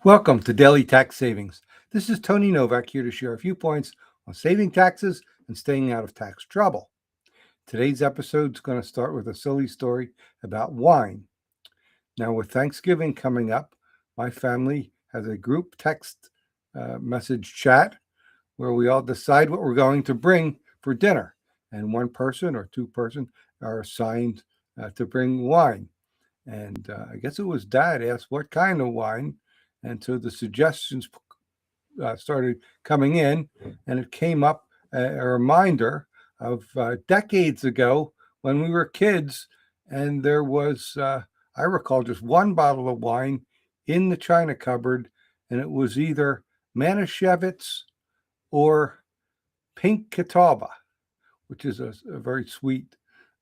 Welcome to Daily Tax Savings. This is Tony Novak here to share a few points on saving taxes and staying out of tax trouble. Today's episode is going to start with a silly story about wine. Now, with Thanksgiving coming up, my family has a group text message chat where we all decide what we're going to bring for dinner. And one person or two-person are assigned to bring wine. And I guess it was Dad asked what kind of wine. And so the suggestions started coming in, and it came up a reminder of decades ago when we were kids, and there was, I recall, just one bottle of wine in the china cupboard, and it was either Manischewitz or Pink Catawba, which is a very sweet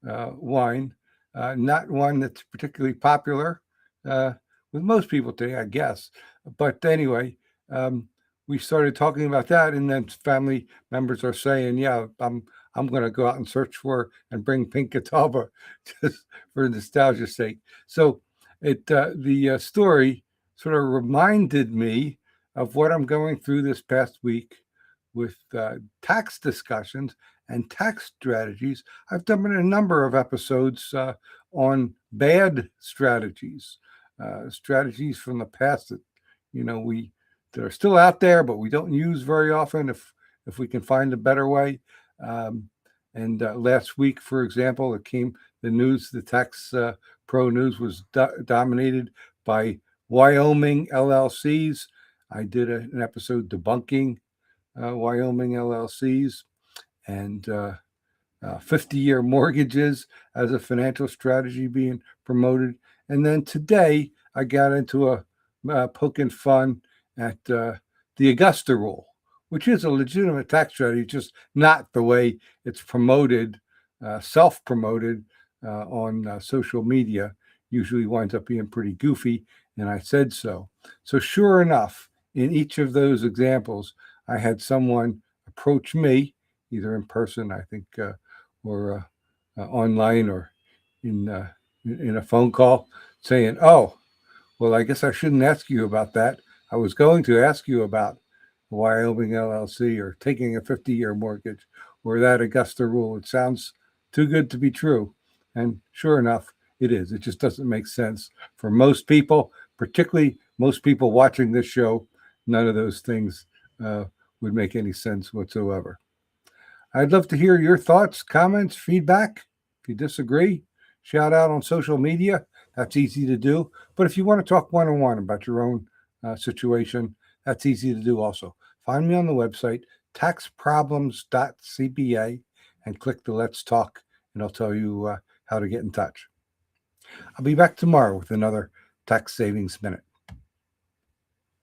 wine, not one that's particularly popular with most people today, I guess. But anyway, we started talking about that, and then family members are saying, "Yeah, I'm going to go out and search for and bring Pink Catawba just for nostalgia's sake." So the story sort of reminded me of what I'm going through this past week with tax discussions and tax strategies. I've done a number of episodes on bad strategies, strategies from the past that we that are still out there, but we don't use very often if we can find a better way. And last week, for example, the news, the tax pro news was dominated by Wyoming LLCs. I did an episode debunking Wyoming LLCs and 50-year mortgages as a financial strategy being promoted. And then today I got into a poking fun at the Augusta rule, which is a legitimate tax strategy, just not the way it's promoted, self-promoted on social media. Usually winds up being pretty goofy, and I said so. So sure enough, in each of those examples, I had someone approach me, either in person, I think, or online, or in a phone call, saying, "Oh, well, I guess I shouldn't ask you about that. I was going to ask you about Wyoming LLC or taking a 50-year mortgage or that Augusta rule. It sounds too good to be true." And sure enough, it is. It just doesn't make sense for most people, particularly most people watching this show. None of those things would make any sense whatsoever. I'd love to hear your thoughts, comments, feedback. If you disagree, shout out on social media. That's easy to do. But if you want to talk one-on-one about your own situation, that's easy to do also. Find me on the website, taxproblems.cpa, and click the Let's Talk, and I'll tell you how to get in touch. I'll be back tomorrow with another Tax Savings Minute.